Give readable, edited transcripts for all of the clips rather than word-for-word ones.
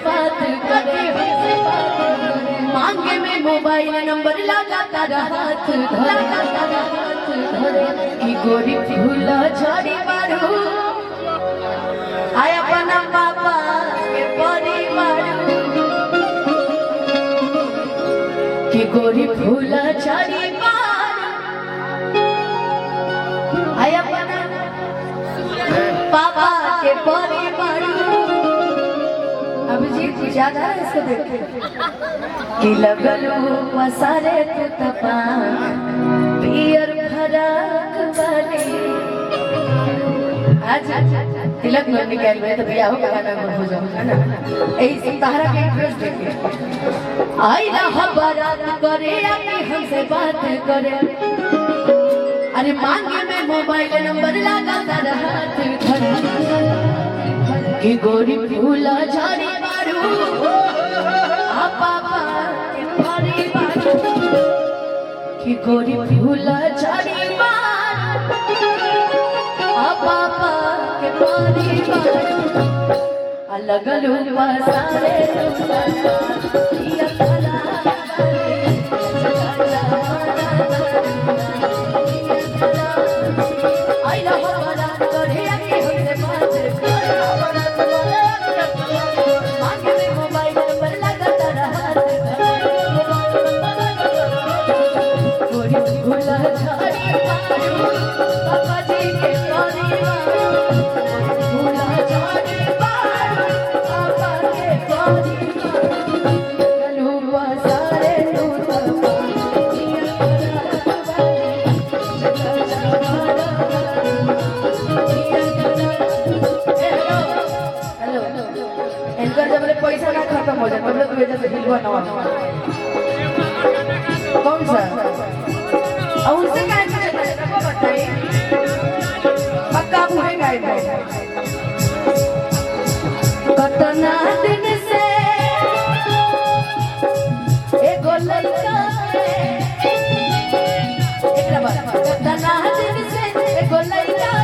बात करे, मांगे में मोबाइल नंबर लगाता हाथ धरे कि गोरी फूल झड़ी मारू आय अपना पापा के परिवार कि गोरी फूल झड़ी मारू आय अपना पापा के परिवार। अभिजीत ज्यादा है इसको देख कि लगलो पसारे तू तपा पियर फराक वाली आज तिलक में निकल गए तो बियाह हो गाना में हो जाओ है ना ऐसे तारा के इंटरेस्ट देखे आई ना बारात करे आके हमसे बात करे अरे मांगे में मोबाइल नंबर लगाता हाथ धरे कि गोरी फूल झड़ी मारू आ पापा के परिवार कि गोरी फूल झड़ी मारू आ पापा के परिवार अलग लुआ सारे पैसा ना खत्म हो जाए मतलब तू वजह से हिलवा ना कौन सा और उनसे क्या बताइए पक्का भूले गाय कतना दिन से एगो लड़का एक बार कतना दिन से एगो लड़का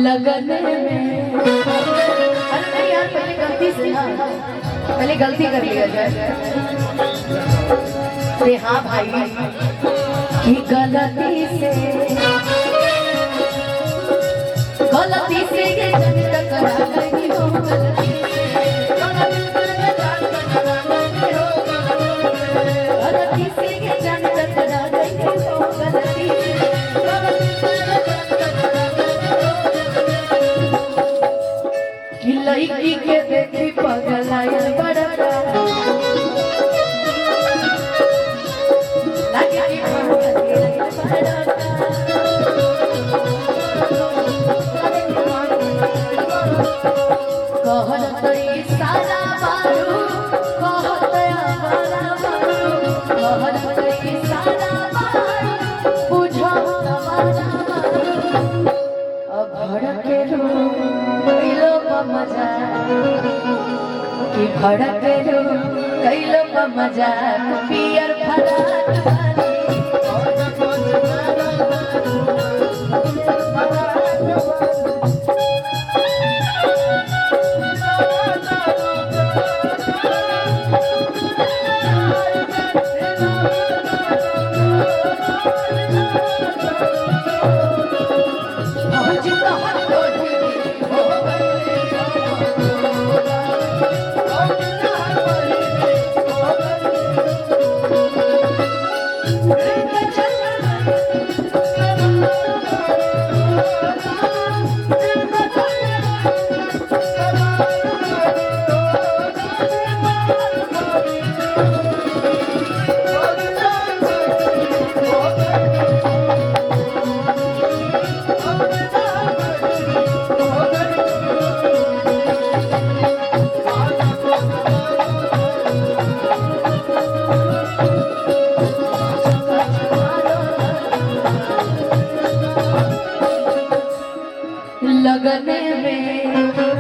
लगन में अरे नहीं यार पहले गलती से ना पहले गलती कर लिया जाए अरे हाँ भाई कि गलती से ये जन टकरा गई हो गलती से ये जन टकरा गई हो गलती लड़की के देखी पगलाया बड़का लड़की पगलाया बड़का कहत सारा बारू कहत आवारा बारू कहत सारा बारू बुझो आवारा बारू अब भड़के रो मजा कि भड़के रो कैलो मजा पियर फराक लगन में